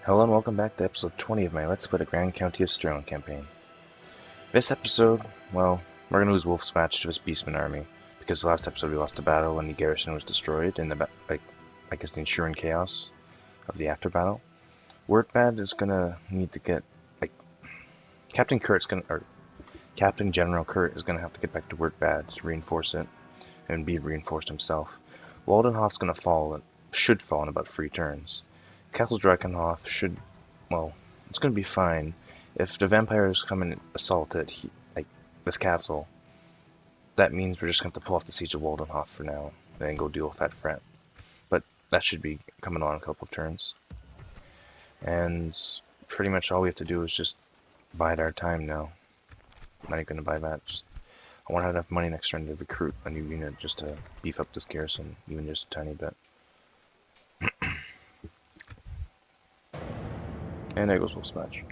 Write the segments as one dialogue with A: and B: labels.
A: Hello and welcome back to episode 20 of my Let's Play the Grand County of Stirland campaign. This episode, well, we're gonna lose Wolf's match to his Beastman army, because the last episode we lost a battle and the garrison was destroyed in the, the ensuing chaos of the after battle. Wordbad is gonna need to get, Captain General Kurt is gonna have to get back to Wordbad to reinforce it, and be reinforced himself. Waldenhoff's gonna fall, should fall in about 3 turns. Castle Drakenhof should, well, it's going to be fine. If the vampires come and assault it, this castle, that means we're just going to have to pull off the siege of Waldenhof for now, and then go deal with that threat. But that should be coming on in a couple of turns. And pretty much all we have to do is just bide our time now. I'm not even going to buy that. I want to have enough money next turn to recruit a new unit just to beef up this garrison, even just a tiny bit. And there goes Wolf's match.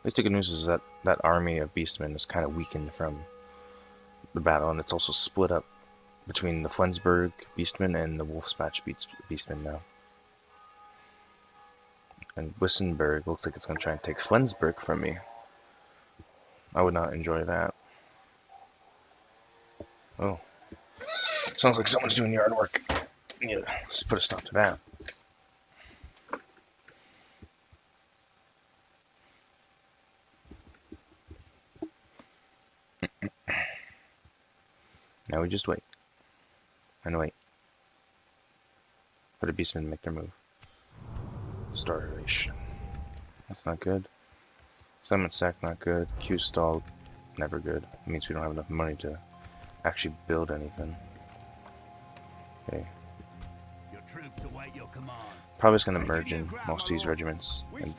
A: At least the good news is that that army of Beastmen is kind of weakened from the battle, and it's also split up between the Flensburg Beastmen and the Wolf's match Beastmen now. And Wissenberg looks like it's going to try and take Flensburg from me. I would not enjoy that. Oh. Sounds like someone's doing yard work. Yeah, let's put a stop to that. Now we just wait. And wait. For the Beastmen to make their move. Starvation. That's not good. Summon sack, not good. Q stalled, never good. It means we don't have enough money to actually build anything. Okay. Probably just going to merge in most of these regiments and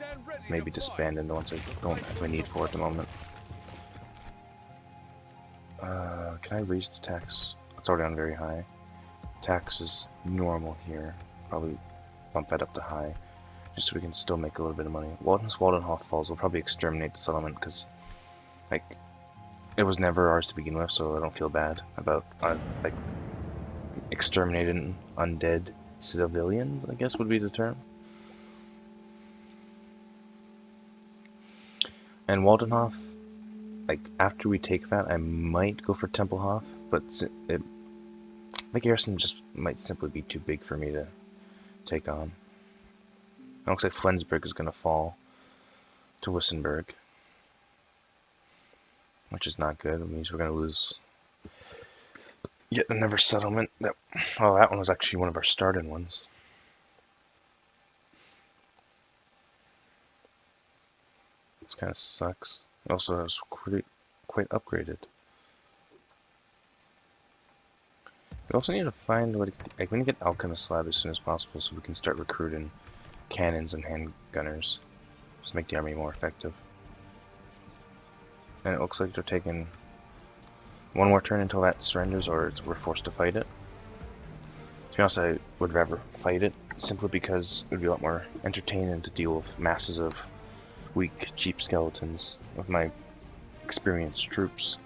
A: maybe disband into ones I don't have a need for at the moment. Can I raise the tax? It's already on very high. Tax is normal here. Probably bump that up to high, just so we can still make a little bit of money. Once Waldenhof falls, we'll probably exterminate the settlement because, it was never ours to begin with, so I don't feel bad about exterminating undead civilians, I guess would be the term. And Waldenhof, after we take that, I might go for Templehof, but the garrison just might simply be too big for me to take on. It looks like Flensburg is going to fall to Wissenberg, which is not good. It means we're going to lose yet another settlement. That one was actually one of our starting ones. This kind of sucks. It also has quite upgraded. We also need to find we need to get Alchemist Lab as soon as possible so we can start recruiting cannons and handgunners. Just make the army more effective. And it looks like they're taking one more turn until that surrenders, or we're forced to fight it. To be honest, I would rather fight it, simply because it would be a lot more entertaining to deal with masses of weak, cheap skeletons with my experienced troops.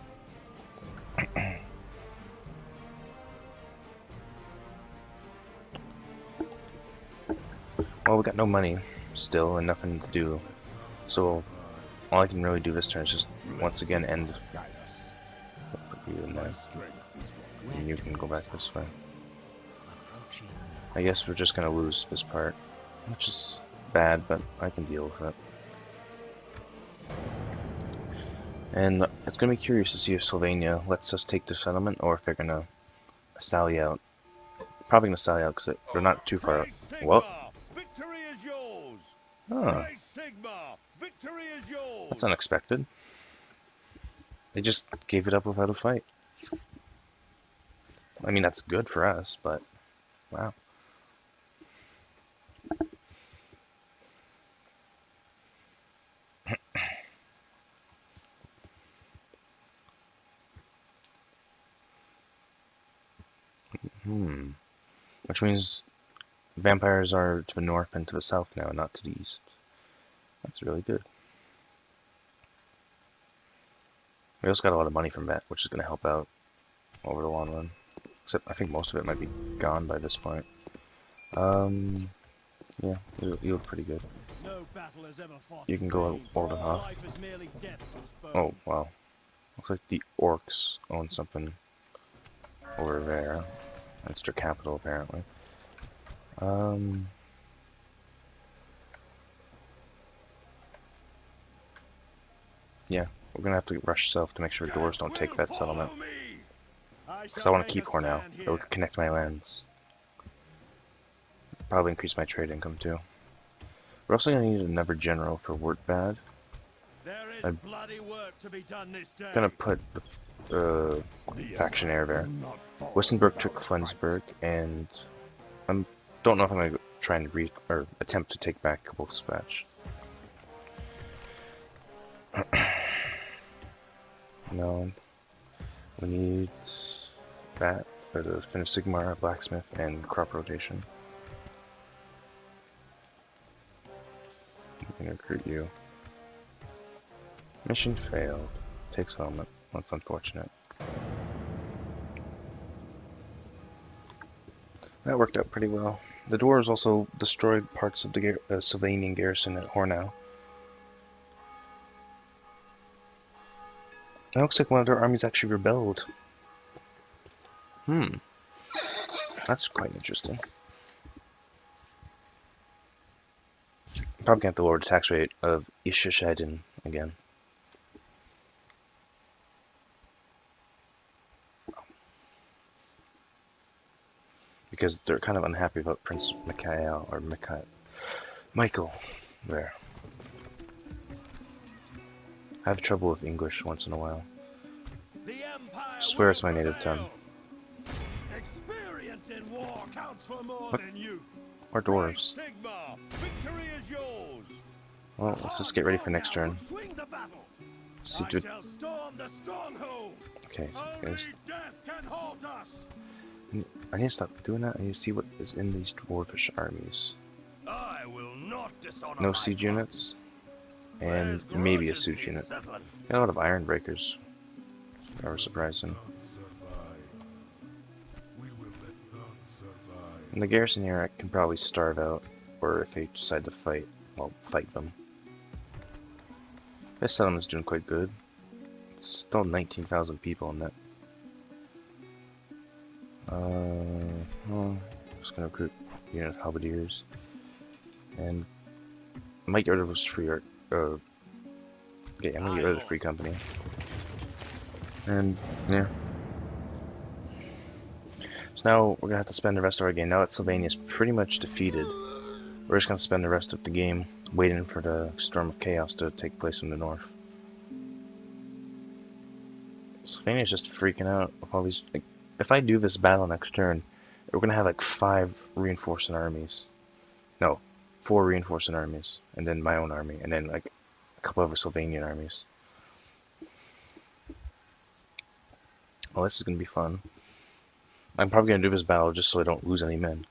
A: Well, we got no money still and nothing to do, so all I can really do this turn is just once again end. Put you in there, and you can go back this way. I guess we're just gonna lose this part, which is bad, but I can deal with it. And it's gonna be curious to see if Sylvania lets us take the settlement, or if they're gonna sally out. Probably gonna sally out because they're not too far out. Well. Oh. That's unexpected. They just gave it up without a fight. I mean, that's good for us, but wow. Which means vampires are to the north and to the south now, not to the east. That's really good. We also got a lot of money from that, which is going to help out over the long run. Except I think most of it might be gone by this point. Yeah, you look pretty good.
B: No battle has ever fought
A: You
B: in
A: can go
B: vain,
A: old
B: for
A: and
B: all
A: off.
B: life is merely death postponed.
A: Oh, wow. Looks like the orcs own something over there. That's their capital, apparently. Yeah, we're gonna have to rush south to make sure doors
B: Death
A: don't take
B: will
A: that settlement.
B: follow me. I
A: Because I
B: shall
A: want to
B: make a
A: keep Hornell.
B: stand
A: It would
B: here.
A: connect my lands. Probably increase my trade income too. We're also gonna need another general for Wurtbad.
B: There is
A: I'm
B: bloody work to be done this
A: gonna
B: day.
A: put the
B: The
A: faction
B: Empire
A: heir there.
B: will not fall
A: Wissenberg took
B: without a fight.
A: Flensburg, and I don't know if I'm gonna try and attempt to take back Wolfspatch. No, we need that for the Finish Sigmar, Blacksmith, and crop rotation. We can recruit you. Mission failed. Take settlement. That's unfortunate. That worked out pretty well. The dwarves also destroyed parts of the Sylvanian garrison at Hornau. It looks like one of their armies actually rebelled. That's quite interesting. Probably gonna have to lower the tax rate of Ishishadin again. Because they're kind of unhappy about Prince Michael there. I have trouble with English once in a while.
B: The Empire
A: I swear it's
B: will
A: my native tongue.
B: prevail. Experience in war counts for more
A: What?
B: than youth.
A: Or dwarves.
B: Sigmar, victory is yours.
A: Well, let's get ready for next turn.
B: Could swing the battle.
A: See,
B: I shall storm the stronghold.
A: okay,
B: Only death can halt us.
A: I need to stop doing that. I need to see what is in these dwarfish armies.
B: I will not dishonor
A: No
B: my
A: siege
B: father.
A: units, and maybe a siege unit. Got a lot of iron breakers. Never surprising. And the garrison here I can probably starve out, or if they decide to fight, I'll fight them. This settlement's doing quite good. It's still 19,000 people in that. Well, just gonna recruit unit of halberdiers. And I might get rid of this free art. Okay, I'm gonna get rid of the free company. And yeah. So now we're gonna have to spend the rest of our game. Now that Sylvania's pretty much defeated, we're just gonna spend the rest of the game waiting for the Storm of Chaos to take place in the north. Sylvania's just freaking out with all these. Like, if I do this battle next turn, we're gonna have like 5 reinforcing armies. No, 4 reinforcing armies, and then my own army, and then like a couple of Sylvanian armies. Well, this is gonna be fun. I'm probably gonna do this battle just so I don't lose any men,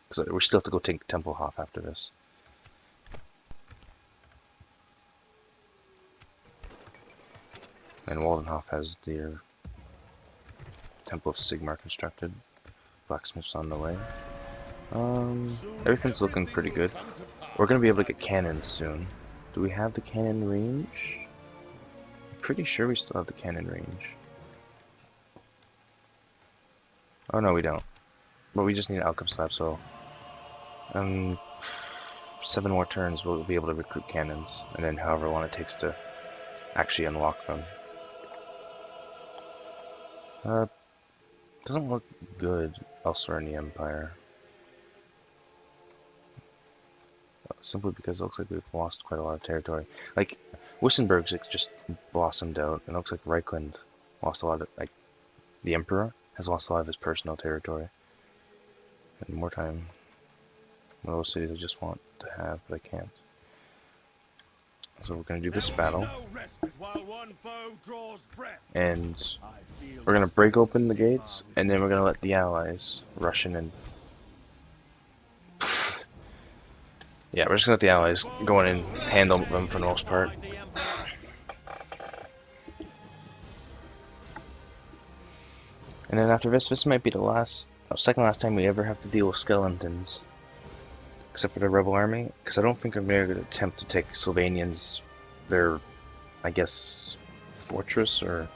A: because we still have to go take Tempelhof after this. And Waldenhof has their Temple of Sigmar constructed. Blacksmith's on the way. Everything's looking pretty good. We're gonna be able to get cannons soon. Do we have the cannon range? I'm pretty sure we still have the cannon range. Oh no, we don't. But we just need an outcome slab, so 7 more turns we'll be able to recruit cannons, and then however long it takes to actually unlock them. Doesn't look good elsewhere in the Empire. Simply because it looks like we've lost quite a lot of territory. Like, Wissenberg's just blossomed out, and it looks like Reichland lost a lot of, like, the Emperor has lost a lot of his personal territory. And more time. One of those cities I just want to have, but I can't. So we're going to do this battle. And we're going to break open the gates, and then we're going to let the allies rush in and... Yeah, we're just going to let the allies go in and handle them for the most part. And then after this might be the last Second last time we ever have to deal with skeletons. Except for the rebel army. Because I don't think I'm going to attempt to take Sylvanians, their, I guess, fortress or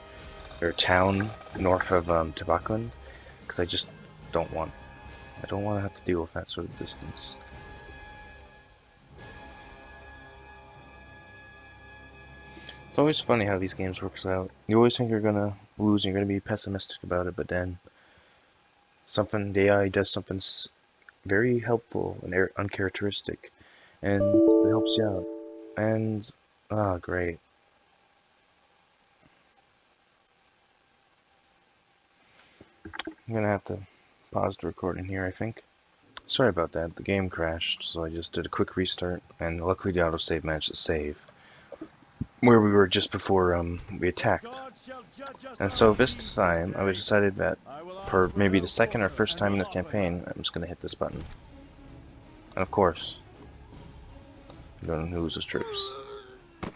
A: their town north of Tabakland. Because I just don't want. I don't want to have to deal with that sort of distance. It's always funny how these games works out. You always think you're gonna lose and you're gonna be pessimistic about it, but then the AI does something very helpful and uncharacteristic, and it helps you out. And great. I'm gonna have to pause the recording here, I think. Sorry about that. The game crashed, so I just did a quick restart, and luckily the autosave managed to save where we were just before we attacked. And so this time, I decided that for maybe the second or first time in this campaign, I'm just going to hit this button. And of course, I'm going to lose his troops. I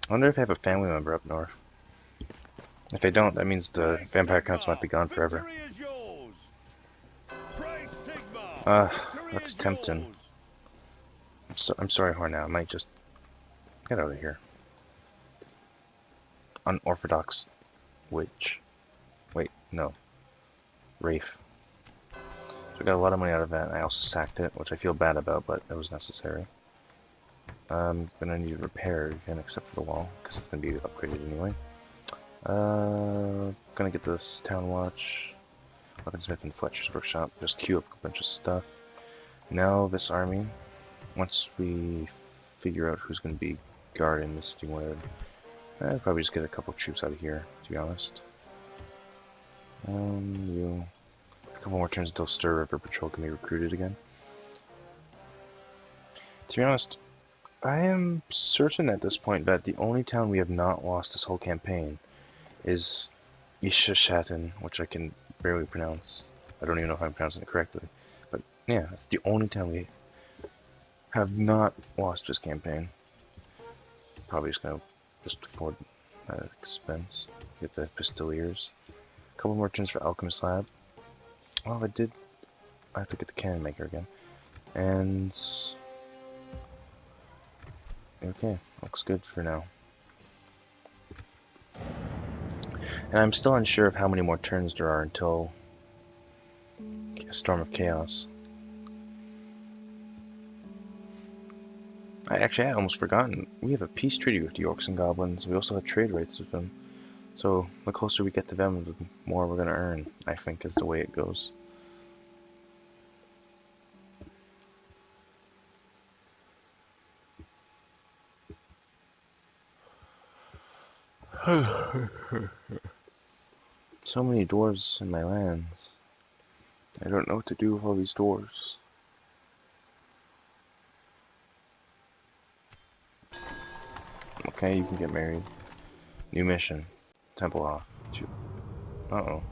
A: wonder if I have a family member up north. If I don't, that means the vampire counts might be gone forever. That's tempting. I'm sorry, Hornow. I might just get out of here. Unorthodox witch. Wait, no. Wraith. So I got a lot of money out of that, and I also sacked it, which I feel bad about, but it was necessary. I'm gonna need to repair again, except for the wall, because it's gonna be upgraded anyway. Gonna get this town watch, weaponsmith and Fletcher's workshop, just queue up a bunch of stuff. Now this army, once we figure out who's gonna be guarding this city ward, I'll probably just get a couple troops out of here, to be honest. A couple more turns until Stir River Patrol can be recruited again. To be honest, I am certain at this point that the only town we have not lost this whole campaign is Ishashatin, which I can barely pronounce. I don't even know if I'm pronouncing it correctly. But yeah, it's the only town we have not lost this campaign. Probably just gonna afford that expense. Get the Pistoliers. A couple more turns for Alchemist Lab. Oh, I have to get the cannon maker again. And okay, looks good for now. And I'm still unsure of how many more turns there are until a Storm of Chaos. I had almost forgotten. We have a peace treaty with the Orcs and Goblins. We also have trade rights with them. So the closer we get to them, the more we're gonna earn, I think, is the way it goes. So many dwarves in my lands. I don't know what to do with all these dwarves. Okay, you can get married. New mission. Temple off. Uh-oh.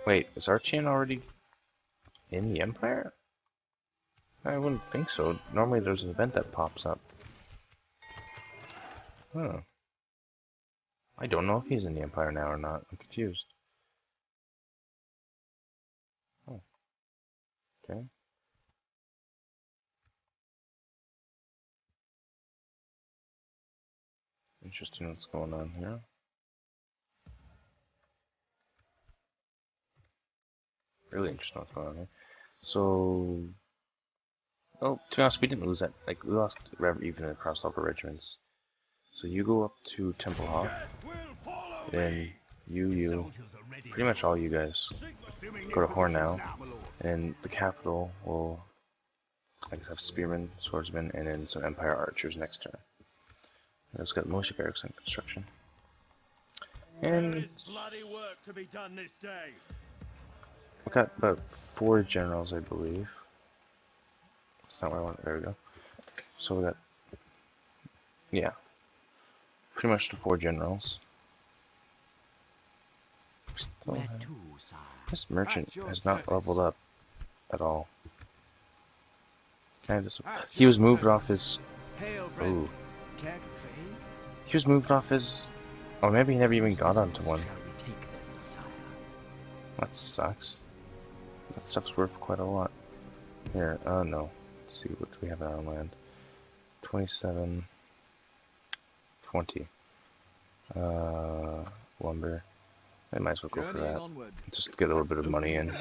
A: Wait, is Archean already in the Empire? I wouldn't think so. Normally there's an event that pops up. Huh. I don't know if he's in the Empire now or not. I'm confused. Oh. Okay. Interesting what's going on here. Really interesting what's going on here. So... Oh, to be honest, we didn't lose that. Like, we lost even across all the regiments. So you go up to Temple Hall. Then pretty much all you guys go to Hornow. And the capital will, I guess, have spearmen, swordsmen, and then some Empire archers next turn. It's got militia barracks and construction. And
B: there is bloody work to be done this day.
A: we got about 4 generals, I believe. That's not what I want. There we go. So we got, yeah, pretty much the 4 generals. This merchant has not leveled up at all. He was moved off his. Ooh. He was moved off his... Or maybe he never even got onto one.
C: Shall we take them, sire?
A: That sucks. That stuff's worth quite a lot. Here, no. Let's see what we have on our land. 27... 20. Lumber. I might as well go for that. Just get a little bit of money in.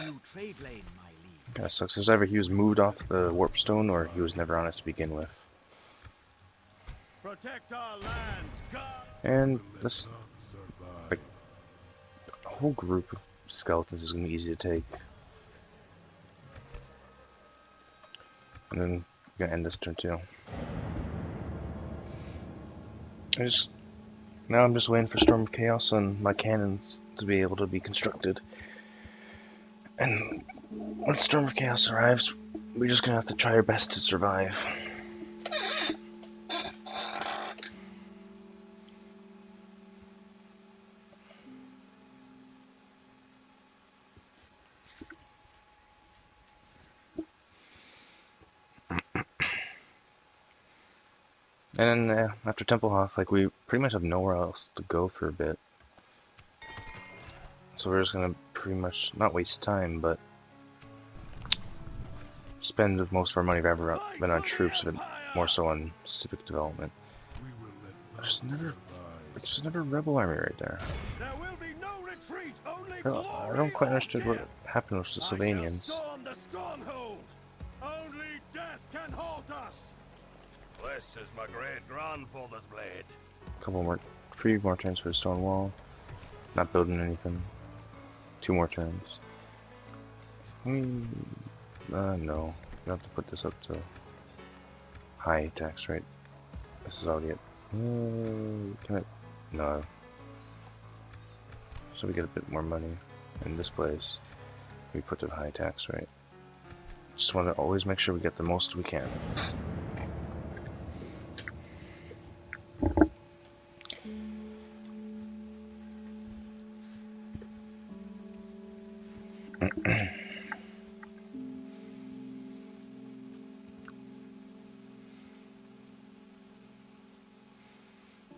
A: Kinda sucks. There's either he was moved off the warpstone or he was never on it to begin with.
B: Protect our lands, God.
A: And this, like, a whole group of skeletons is gonna be easy to take. And then we're gonna end this turn too. Now I'm just waiting for Storm of Chaos and my cannons to be able to be constructed. And when Storm of Chaos arrives, we're just gonna have to try our best to survive. And then after Templehof, like, we pretty much have nowhere else to go for a bit. So we're just gonna pretty much not waste time, but spend most of our money we've ever been on troops, but more so on civic development. There's another rebel army right there.
B: There will be no retreat, only
A: I don't quite understand what happened with the Sylvanians.
B: storm the stronghold. Only death can halt us.
D: This is my great grandfather's blade.
A: Couple more, 3 more turns for a stone wall. Not building anything. 2 more turns. No. You have to put this up to high tax rate. This is already at. Can I? No. So we get a bit more money in this place. We put it high tax rate. Just want to always make sure we get the most we can.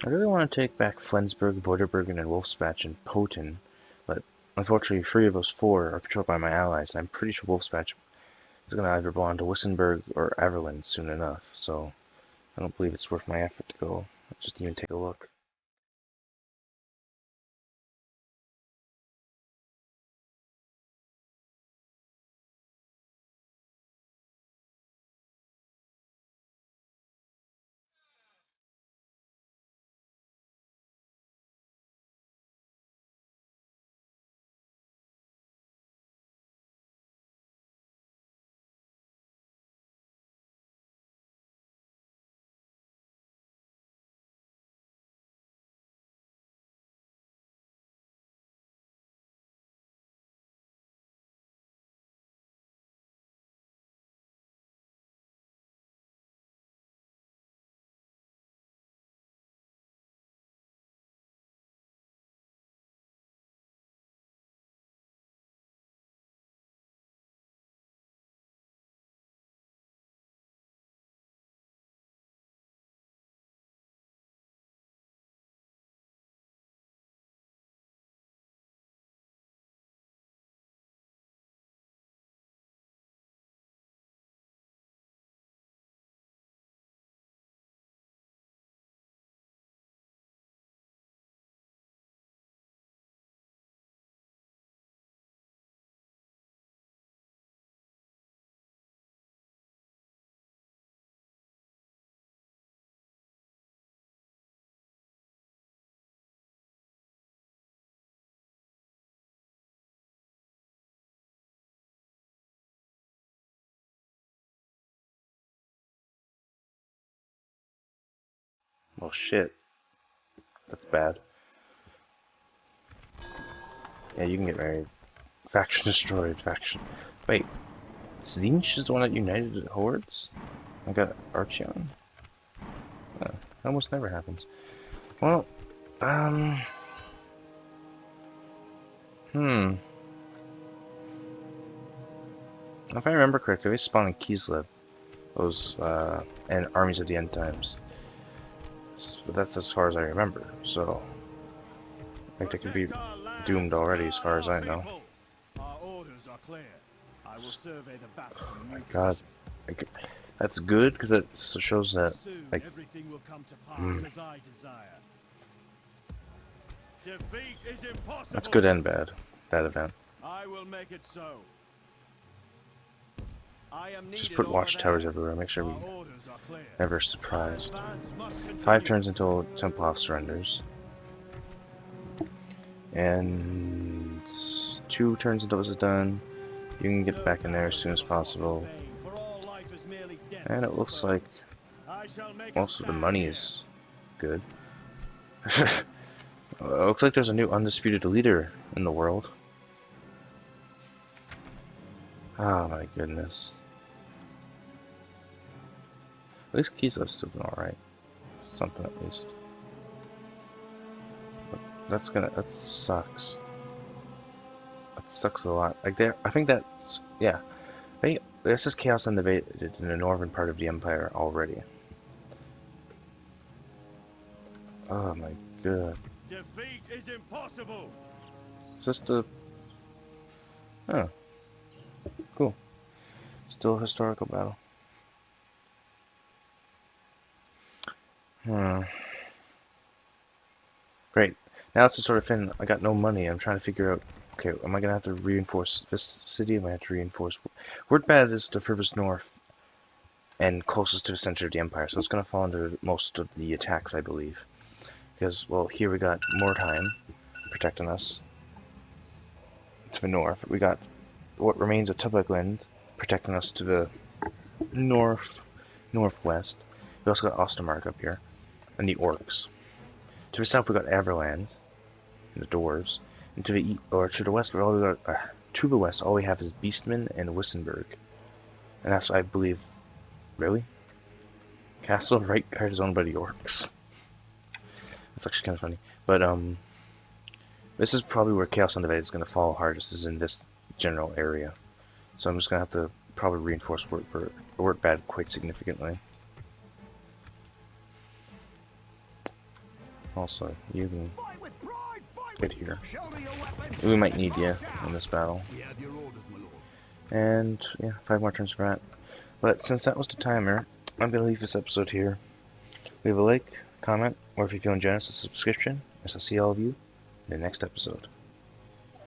A: I really want to take back Flensburg, Vorderbergen, and Wolfspatch and Poten, but unfortunately 3 of those 4 are controlled by my allies, and I'm pretty sure Wolfspatch is going to either belong to Wissenberg or Averland soon enough, so I don't believe it's worth my effort to go just even take a look. Well, shit. That's bad. Yeah, you can get married. Faction destroyed. Faction. Wait. Zinch is the one that united hordes? I got Archeon? That almost never happens. Well, If I remember correctly, they spawn in Kislev. Those, and Armies of the End Times. But that's as far as I remember, so I think it could be
B: Protect our lands,
A: doomed already as
B: guard
A: far as
B: our
A: I know.
B: people. Our orders are clear. I will survey the battle from a
A: My
B: new
A: God,
B: position.
A: that's good because it shows that
B: Soon
A: like
B: everything will come to pass as I desire. Defeat is impossible.
A: that's good and bad. That event.
B: I will make it so. I am needed
A: Just put
B: over
A: watchtowers
B: there.
A: everywhere. Make sure we
B: Our orders are clear.
A: never
B: Our
A: surprised.
B: advance must
A: 5
B: continue.
A: turns until Temple surrenders. And 2 turns until it's done. You can get
B: No
A: back in there as
B: battles
A: soon as
B: ever fought in
A: possible.
B: vain, for all life is merely death
A: And
B: in
A: it
B: this
A: looks
B: world.
A: like
B: I shall make a
A: most of the
B: stand
A: money
B: here.
A: is good. It looks like there's a new undisputed leader in the world. Oh my goodness. At least Kisla's still doing alright. Something at least. But that sucks. That sucks a lot. Like I think that's, yeah. This is chaos uninvaded in the northern part of the empire already. Oh my god.
B: Defeat is impossible.
A: Is this the... Oh. Cool. Still a historical battle. Great. Now it's the sort of thing, I got no money. I'm trying to figure out, okay, am I going to have to reinforce this city? Am I going to have to reinforce... Wordbad is the furthest north and closest to the center of the empire, so it's going to fall under most of the attacks, I believe. Because, well, here we got Mordheim protecting us to the north. We got what remains of Tubagland protecting us to the northwest. We also got Ostermark up here, and the Orcs. To the south, we got Averland and the Dwarves, and to the west, all we have is Beastmen and Wissenberg, and that's, I believe, really, Castle of Reitgard is owned by the Orcs. That's actually kind of funny, but this is probably where Chaos Uninvaded is going to fall hardest, is in this general area. So I'm just going to have to probably reinforce Wordbad quite significantly. Also, you can get here. We might need you in this battle. And yeah, 5 more turns for that. But since that was the timer, I'm going to leave this episode here. Leave a like, comment, or if you're feeling generous, a subscription. As I'll see all of you in the next episode.